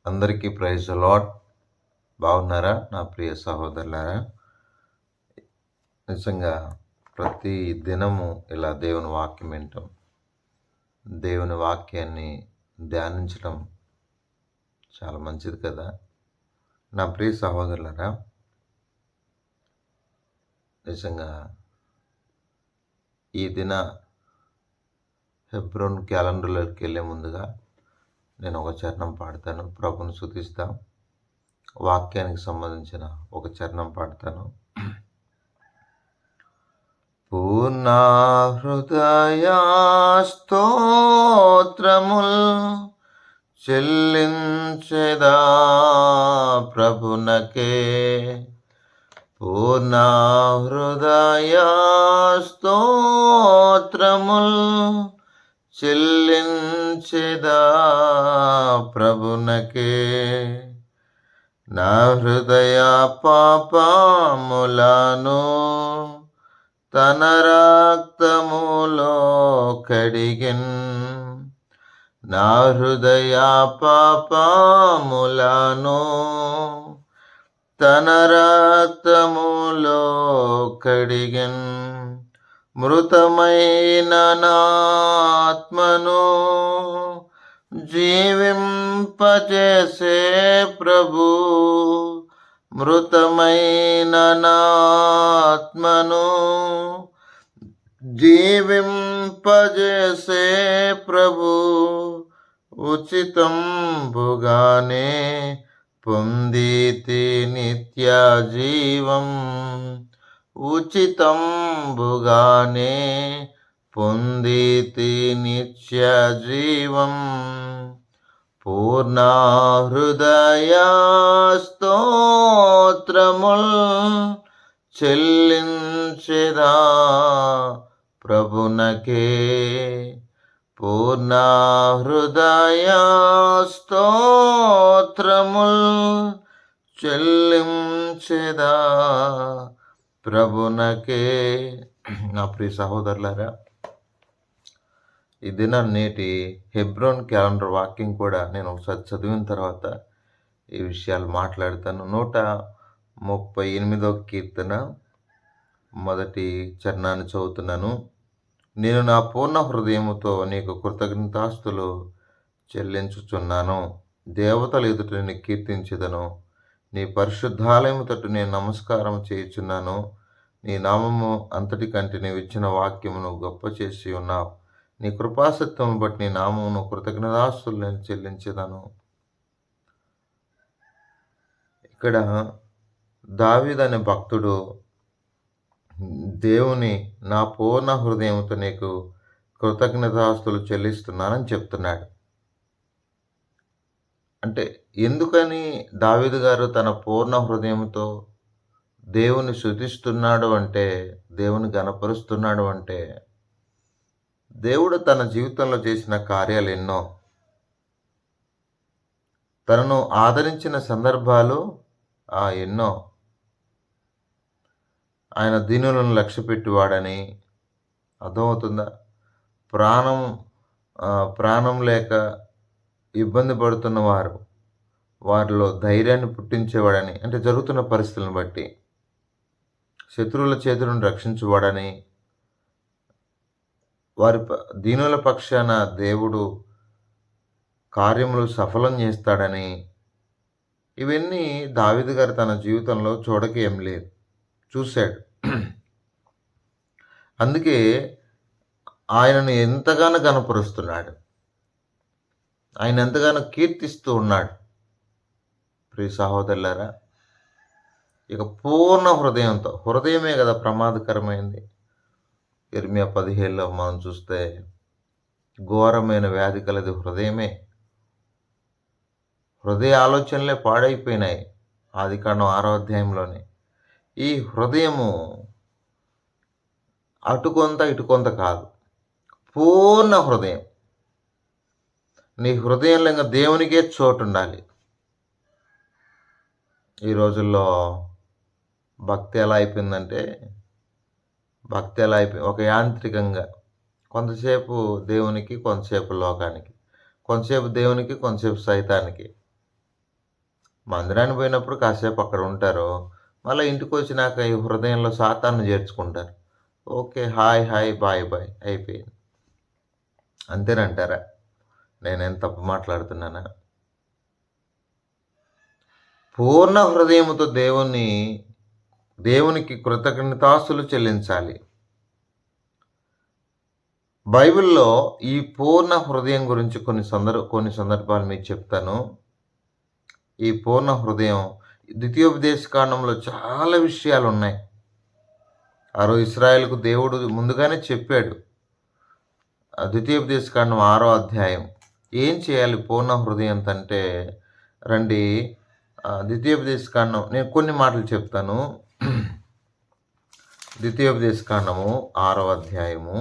అందరికీ praise the lord. బాగున్నారా నా ప్రియ సహోదరులారా? నిజంగా ప్రతి దినము ఇలా దేవుని వాక్యం వినటం, దేవుని వాక్యాన్ని ధ్యానించడం చాలా మంచిది కదా. నా ప్రియ సహోదరులారా, నిజంగా ఈ దిన హెబ్రోన్ క్యాలెండర్లోకి వెళ్ళే ముందుగా నేను ఒక చరణం పాడతాను. ప్రభుని స్తుతిస్తాం. వాక్యానికి సంబంధించిన ఒక చరణం పాడతాను. పూర్ణ హృదయ స్తోత్రముల్ చెల్లించెదా ప్రభునకే. పూర్ణ హృదయ స్తోత్రముల్ చెల్లించెదా ప్రభునకే. నా హృదయ పాపములను తన రక్తములో కడిగెన్. నా హృదయ పాపములను తన రక్తములో కడిగెన్. మృతమైన నా ఆత్మను జీవింపజేసే ప్రభు. మృతమైన నా ఆత్మను జీవింపజేసే ప్రభు. ఉచితంబుగానే పొందితి నిత్య జీవం. ఉచితంబుగానే పొందితి నిత్య జీవం. పూర్ణ హృదయ స్తోత్రముల్ చెల్లించెదా ప్రభునకే. పూర్ణ హృదయ స్తోత్రముల్ చెల్లించెదా ప్రభునకే. నా ప్రియ సహోదరులారా, ఈ దినం నేటి హెబ్రోన్ క్యాలెండర్ వాక్యం కూడా నేను ఒకసారి చదివిన తర్వాత ఈ విషయాలు మాట్లాడతాను. 138వ కీర్తన మొదటి చరణాన్ని చదువుతున్నాను. నేను నా పూర్ణ హృదయముతో నీకు కృతజ్ఞతాస్తులు చెల్లించుచున్నాను. దేవతల ఎదుట నేను కీర్తించెదను. నీ పరిశుద్ధాలయము తట్టు నేను నమస్కారం చేయుచున్నాను. నీ నామము అంతటి కంటే నీవు ఇచ్చిన వాక్యమును గొప్ప చేసి ఉన్నావు. నీ కృపాసత్యమును బట్టి నీ నామమును కృతజ్ఞతాస్తులు నేను చెల్లించెదను. ఇక్కడ దావీదు అనే భక్తుడు దేవుని నా పూర్ణ హృదయంతో నీకు కృతజ్ఞతాస్తులు చెల్లిస్తున్నానని చెప్తున్నాడు. అంటే ఎందుకని దావీదు గారు తన పూర్ణ హృదయంతో దేవుని స్తుతిస్తున్నాడు అంటే, దేవుని గణపరుస్తున్నాడు అంటే, దేవుడు తన జీవితంలో చేసిన కార్యాలు ఎన్నో, తనను ఆదరించిన సందర్భాలు ఎన్నో. ఆయన దీనులను లక్ష్యపెట్టివాడని అర్థమవుతుందా? ప్రాణం లేక ఇబ్బంది పడుతున్న వారిలో ధైర్యాన్ని పుట్టించేవాడని, అంటే జరుగుతున్న పరిస్థితులను బట్టి శత్రువుల చేతులను రక్షించేవాడని, దీనుల పక్షాన దేవుడు కార్యములు సఫలం చేస్తాడని, ఇవన్నీ దావీదు గారు తన జీవితంలో చూడకేం లేదు, చూశాడు. అందుకే ఆయనను ఎంతగానో గణపరుస్తున్నాడు, ఆయన ఎంతగానో కీర్తిస్తూ ఉన్నాడు. ప్రియ సహోదరులారా, ఇక పూర్ణ హృదయంతో, హృదయమే కదా ప్రమాదకరమైంది. ఇర్మియా 17లో మనం చూస్తే ఘోరమైన వ్యాధి కలది హృదయమే. హృదయ ఆలోచనలే పాడైపోయినాయి. ఆదికాండం 6వ అధ్యాయంలోనే ఈ హృదయము అటు కొంత ఇటు కొంత కాదు, పూర్ణ హృదయం. నీ హృదయంలో ఇంకా దేవునికే చోటు ఉండాలి. ఈ రోజుల్లో భక్తి ఎలా అయిపోయిందంటే, ఒక యాంత్రికంగా కొంతసేపు దేవునికి, కొంతసేపు లోకానికి, కొంతసేపు దేవునికి, కొంతసేపు సైతానికి. మందిరానికి పోయినప్పుడు కాసేపు అక్కడ ఉంటారు. మళ్ళీ ఇంటికి వచ్చినాక ఈ హృదయంలో సాతాను చేర్చుకుంటారు. Okay, hi hi bye bye అయిపోయింది. అంతేనంటారా? నేనేం తప్పు మాట్లాడుతున్నానా? పూర్ణ హృదయముతో దేవునికి కృతజ్ఞతాస్తులు చెల్లించాలి. బైబిల్లో ఈ పూర్ణ హృదయం గురించి కొన్ని సందర్భాలు మీకు చెప్తాను. ఈ పూర్ణ హృదయం ద్వితీయోపదేశకాండంలో చాలా విషయాలు ఉన్నాయి. ఆ రోజు ఇశ్రాయేలుకు దేవుడు ముందుగానే చెప్పాడు. ద్వితీయోపదేశకాండం 6వ అధ్యాయం. ఏం చేయాలి పూర్ణ హృదయంతో అంటే, రండి ద్వితీయోపదేశకాండం నేను కొన్ని మాటలు చెప్తాను. ద్వితీయోపదేశకాండము 6వ అధ్యాయము.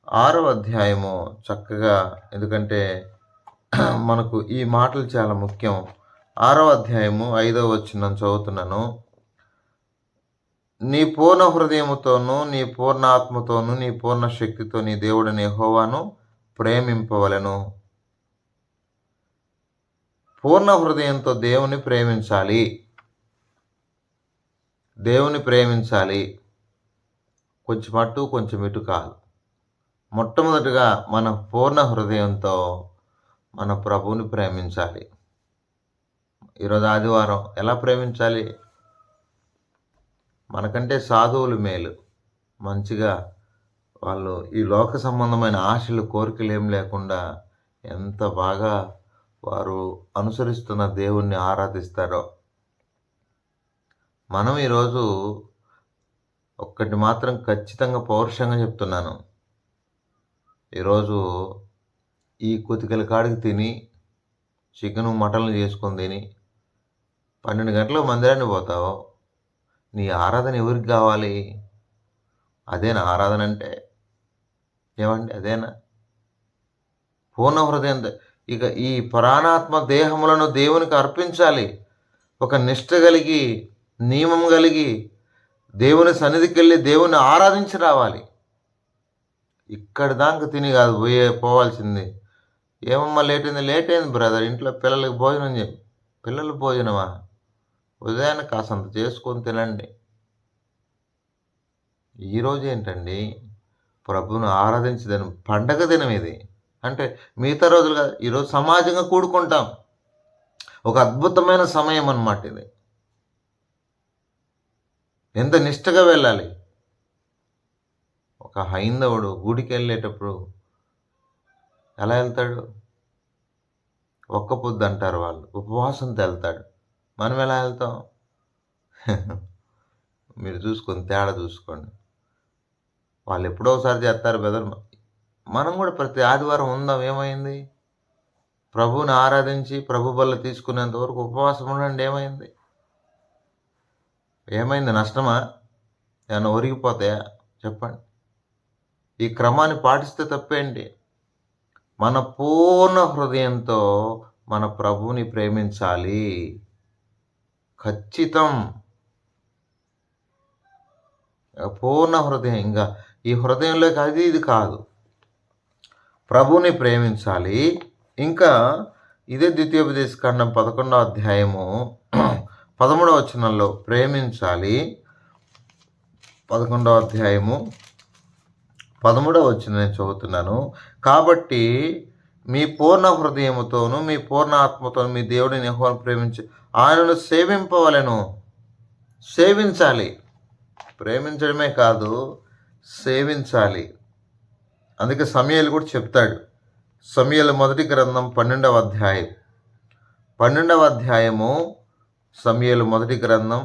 6వ అధ్యాయము చక్కగా, ఎందుకంటే మనకు ఈ మాటలు చాలా ముఖ్యం. 6వ అధ్యాయము 5వ వచనం చదువుతున్నాను. నీ పూర్ణ హృదయముతోనూ నీ పూర్ణ ఆత్మతోనూ నీ పూర్ణ శక్తితో నీ దేవుడిని యెహోవాను ప్రేమింపవలెను. పూర్ణ హృదయంతో దేవుని ప్రేమించాలి. కొంచెం అటు కొంచెం ఇటు కాదు. మొట్టమొదటిగా మన పూర్ణ హృదయంతో మన ప్రభువుని ప్రేమించాలి. ఈరోజు ఆదివారం ఎలా ప్రేమించాలి? మనకంటే సాధువులు మేలు. మంచిగా వాళ్ళు ఈ లోక సంబంధమైన ఆశలు, కోరికలు ఏం లేకుండా ఎంత బాగా వారు అనుసరిస్తున్న దేవుణ్ణి ఆరాధిస్తారో. మనం ఈరోజు ఒక్కటి మాత్రం ఖచ్చితంగా పౌరుషంగా చెప్తున్నాను. ఈరోజు ఈ కుతికల కాడికి తిని చికెను మటన్లు చేసుకొని తిని 12 గంటలకు మందిరానికి పోతావు. నీ ఆరాధన ఎవరికి కావాలి? అదేనా ఆరాధన అంటే? ఏమండి, అదేనా? పూర్ణ హృదయంతో ఇక ఈ ప్రాణాత్మ దేహములను దేవునికి అర్పించాలి. ఒక నిష్ట కలిగి, నియమం కలిగి దేవుని సన్నిధికి వెళ్ళి దేవుని ఆరాధించి రావాలి. ఇక్కడ దాకా తిని కాదు పోవాల్సింది. ఏమమ్మా లేట్ అయింది బ్రదర్, ఇంట్లో పిల్లలకి భోజనం చెప్పి. పిల్లల భోజనమా? ఉదయాన్నే కాసంత చేసుకొని తినండి. ఈరోజు ఏంటండి, ప్రభువును ఆరాధించే పండగ దినం ఇది. అంటే మిగతా రోజులు కాదు, ఈరోజు సమాజంగా కూడుకుంటాం. ఒక అద్భుతమైన సమయం అన్నమాట ఇది. ఎంత నిష్టగా వెళ్ళాలి. ఒక హైందవుడు గుడికి వెళ్ళేటప్పుడు ఎలా వెళ్తాడు? ఒక్క పొద్దు అంటారు వాళ్ళు, ఉపవాసంతో వెళ్తాడు. మనం ఎలా వెళ్తాం? మీరు తేడా చూసుకోండి. వాళ్ళు ఎప్పుడో ఒకసారి చేస్తారు బెదర్. మనం కూడా ప్రతి ఆదివారం ఉందాం. ఏమైంది? ప్రభువుని ఆరాధించి ప్రభు బల్ల తీసుకునేంత వరకు ఉపవాసం ఉండండి. ఏమైంది? నష్టమా? ఏమన్నా ఒరిగిపోతాయా? చెప్పండి. ఈ క్రమాన్ని పాటిస్తే తప్పేంటి? మన పూర్ణ హృదయంతో మన ప్రభువుని ప్రేమించాలి. ఖచ్చితం. పూర్ణ హృదయం. ఇంకా ఈ హృదయంలోకి అది ఇది కాదు, ప్రభువుని ప్రేమించాలి. ఇంకా ఇదే ద్వితీయోపదేశకాండం 11వ అధ్యాయము 13వ వచనంలో ప్రేమించాలి. 11వ అధ్యాయము 13వ వచనం నేను చదువుతున్నాను. కాబట్టి మీ పూర్ణ హృదయముతోను మీ పూర్ణ ఆత్మతోను మీ దేవుడిని యెహోవాను ప్రేమించి ఆయనను సేవింపవలెను. సేవించాలి. ప్రేమించడమే కాదు, సేవించాలి. అందుకే సమూయేలు కూడా చెప్తాడు. సమూయేలు మొదటి గ్రంథం 12వ అధ్యాయం. 12వ అధ్యాయము సమూయేలు మొదటి గ్రంథం.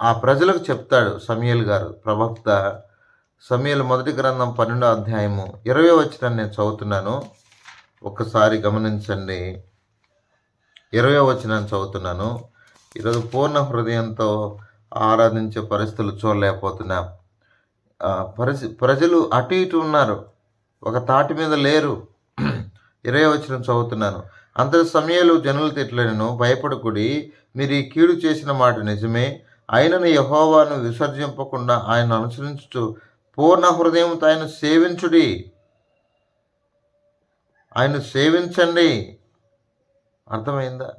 ఆ ప్రజలకు చెప్తాడు సమూయేలు గారు, ప్రవక్త. సమూయేలు మొదటి గ్రంథం 12వ అధ్యాయము 20వ వచనం నేను చదువుతున్నాను. ఒక్కసారి గమనించండి. 20వ వచనం చదువుతున్నాను. ఈరోజు పూర్ణ హృదయంతో ఆరాధించే పరిస్థితులు చూడలేకపోతున్నాం. ప్రజలు అటు ఇటు ఉన్నారు, ఒక తాటి మీద లేరు. 20వ వచనం చదువుతున్నాను. అంతటి సమూయేలు జనులతో ఇట్లనెను, భయపడకుడి, మీరు ఈ కీడు చేసిన మాట నిజమే. ఆయనను యెహోవాను విసర్జింపకుండా ఆయన అనుసరించుచు పూర్ణ హృదయంతో ఆయన సేవించుడి. ఆయన సేవించండి. అర్థమైందా?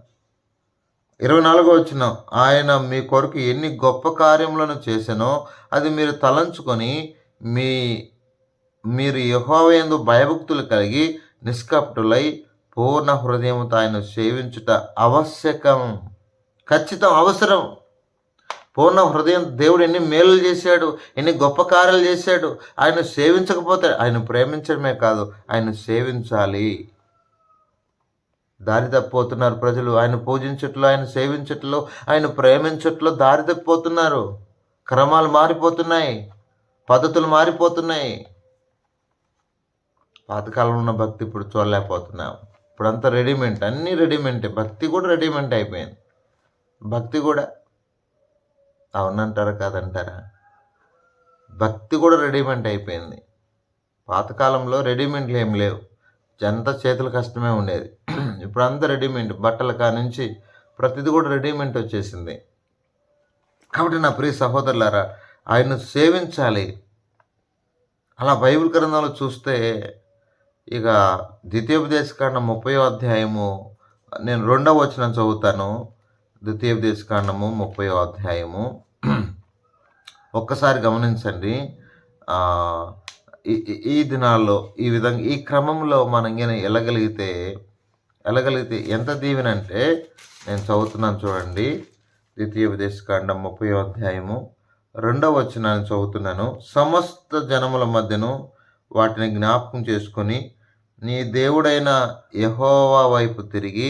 24వ ఆయన మీ కొరకు ఎన్ని గొప్ప కార్యములను చేసెనో అది మీరు తలంచుకొని మీరు యెహోవా యందు భయభక్తులు కలిగి నిష్కపటులై పూర్ణ హృదయంతో ఆయన సేవించుట ఆవశ్యకం, ఖచ్చితం, అవసరం. పూర్ణ హృదయం దేవుడు ఎన్ని మేలు చేశాడు, ఎన్ని గొప్ప కార్యాలు చేశాడు. ఆయన సేవించకపోతే, ఆయన ప్రేమించడమే కాదు, ఆయన సేవించాలి. దారి తప్పిపోతున్నారు ప్రజలు. ఆయన పూజించట్లో, ఆయన సేవించట్లో, ఆయన ప్రేమించట్లో దారి తప్పిపోతున్నారు. క్రమాలు మారిపోతున్నాయి, పద్ధతులు మారిపోతున్నాయి. పాతకాలంలో ఉన్న భక్తి ఇప్పుడు చూడలేకపోతున్నాం. ఇప్పుడంతా రెడీమేడ్, అన్నీ రెడీమేంటే. భక్తి కూడా రెడీమేడ్ అయిపోయింది. భక్తి కూడా, అవునంటారా కాదంటారా? భక్తి కూడా రెడీమేడ్ అయిపోయింది. పాతకాలంలో రెడీమేడ్లు ఏం లేవు, అంతా చేతుల కష్టమే ఉండేది. ఇప్పుడు అంతా రెడీమేడ్, బట్టల కానుంచి ప్రతిదీ కూడా రెడీమేడ్ వచ్చేసింది. కాబట్టి నా ప్రియ సహోదరులారా, ఆయన్ను సేవించాలి. అలా బైబిల్ గ్రంథంలో చూస్తే ఇక ద్వితీయోపదేశకాండం 30వ అధ్యాయము, నేను 2వ వచనం చదువుతాను. ద్వితీయోపదేశకాండము 30వ అధ్యాయము ఒక్కసారి గమనించండి. ఈ దినాల్లో ఈ విధంగా ఈ క్రమంలో మనం వెళ్ళగలిగితే ఎంత దీవెనంటే, నేను చదువుతున్నాను చూడండి. ద్వితీయోపదేశకాండం 30వ అధ్యాయము 2వ వచనాన్ని చదువుతున్నాను. సమస్త జనముల మధ్యను వాటిని జ్ఞాపకం చేసుకొని నీ దేవుడైన యెహోవా వైపు తిరిగి,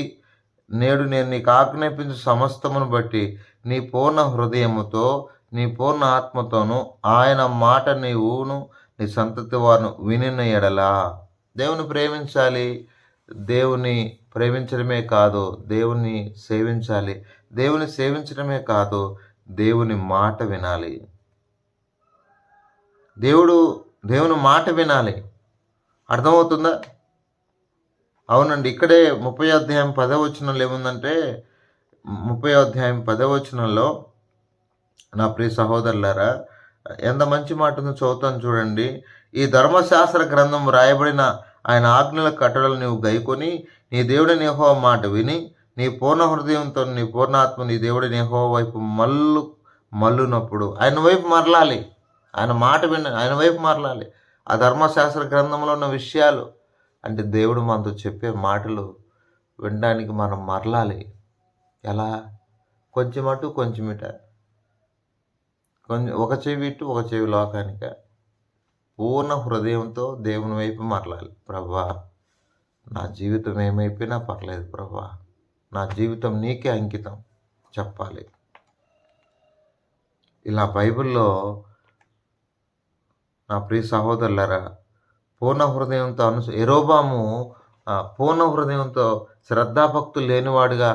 నేడు నేను నీకు ఆజ్ఞాపించు సమస్తమును బట్టి నీ పూర్ణ హృదయముతో నీ పూర్ణ ఆత్మతోను ఆయన మాట నీవును నీ సంతతి వారును వినిన ఎడలా. దేవుని ప్రేమించాలి. దేవుని ప్రేమించడమే కాదు, దేవుని సేవించాలి. దేవుని సేవించడమే కాదు, దేవుని మాట వినాలి. దేవుని మాట వినాలి. అర్థమవుతుందా? అవునండి. ఇక్కడే 30వ అధ్యాయం 10వ వచనంలో ఏముందంటే, 30వ అధ్యాయం 10వ వచనంలో నా ప్రియ సహోదరులారా, ఎంత మంచి మాట ఉందో చదువుతాను చూడండి. ఈ ధర్మశాస్త్ర గ్రంథం రాయబడిన ఆయన ఆజ్ఞల కట్టడలు నీవు గైకొని నీ దేవుడైన యెహోవా మాట విని నీ పూర్ణ హృదయంతో నీ పూర్ణాత్మ నీ దేవుడైన యెహోవా వైపు మళ్ళునప్పుడు ఆయన వైపు మరలాలి. ఆయన మాట విని ఆయన వైపు మరలాలి. ఆ ధర్మశాస్త్ర గ్రంథంలో ఉన్న విషయాలు అంటే దేవుడు మనతో చెప్పే మాటలు వినడానికి మనం మరలాలి. ఎలా? కొంచెం అటు కొంచెం ఇట, ఒక చెవి ఇటు ఒక చెవి లోకానిక. పూర్ణ హృదయంతో దేవుని వైపు మరలాలి. ప్రభువా, నా జీవితం ఏమైపోయినా పర్లేదు ప్రభువా, నా జీవితం నీకే అంకితం చెప్పాలి. ఇలా బైబిల్లో నా ప్రియ సహోదరులారా, పూర్ణ హృదయంతో యెరోబాము పూర్ణ హృదయంతో శ్రద్ధాభక్తులు లేనివాడుగా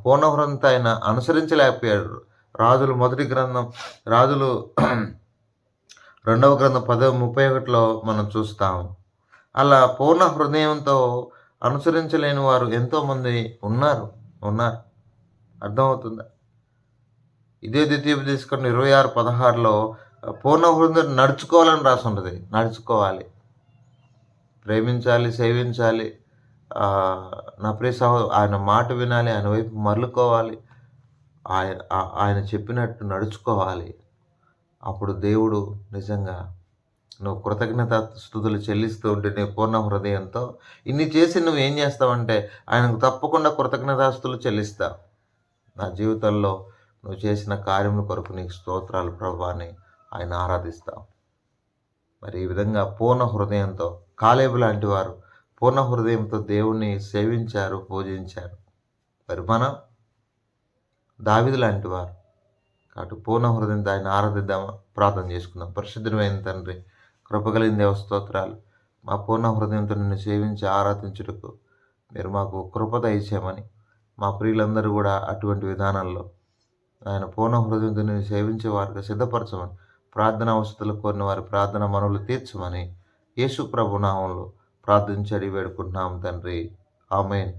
పూర్ణ హృదయంతో ఆయన అనుసరించలేకపోయాడు. రాజులు 2వ గ్రంథం 10:31 మనం చూస్తాం. అలా పూర్ణ హృదయంతో అనుసరించలేని వారు ఎంతోమంది ఉన్నారు. అర్థమవుతుందా? ఇదే ద్వితీయోపదేశకాండం 26:16 పూర్ణ హృదయం నడుచుకోవాలని రాసి ఉంటుంది. నడుచుకోవాలి, ప్రేమించాలి, సేవించాలి. నా ప్రియ ఆయన మాట వినాలి, ఆయన వైపు మరలుకోవాలి, ఆయన చెప్పినట్టు నడుచుకోవాలి. అప్పుడు దేవుడు నిజంగా నువ్వు కృతజ్ఞత స్తుతులు చెల్లిస్తూ ఉంటే నీ పూర్ణ హృదయంతో ఇన్ని చేసి నువ్వు ఏం చేస్తావంటే ఆయనకు తప్పకుండా కృతజ్ఞతాస్తుతులు చెల్లిస్తావు. నా జీవితంలో నువ్వు చేసిన కార్యముల కొరకు నీకు స్తోత్రాలు ప్రభువా అని ఆయన ఆరాధిస్తావు. మరి ఈ విధంగా పూర్ణ హృదయంతో కాలేబు లాంటి వారు పూర్ణ హృదయంతో దేవుణ్ణి సేవించారు, పూజించారు. మరి మనం దావీదు లాంటి వారు కాబట్టి పూర్ణ హృదయంతో ఆయన ఆరాధిద్దామా? ప్రార్థన చేసుకుందాం. పరిశుద్ధమైన తండ్రి, కృపగలిగిన దేవ స్తోత్రాలు. మా పూర్ణ హృదయంతో నిన్ను సేవించి ఆరాధించుటకు మీరు మాకు కృప దయచేయమని, మా ప్రియులందరూ కూడా అటువంటి విధానాల్లో ఆయన పూర్ణ హృదయంతో నిన్ను సేవించే వారికి సిద్ధపరచమని, ప్రార్థన అవసరాలు కోరిన వారి ప్రార్థన మనవులు తీర్చమని యేసు ప్రభు నామంలో ప్రార్థించి అడిగి వేడుకుంటున్నాం తండ్రి. ఆమేన్.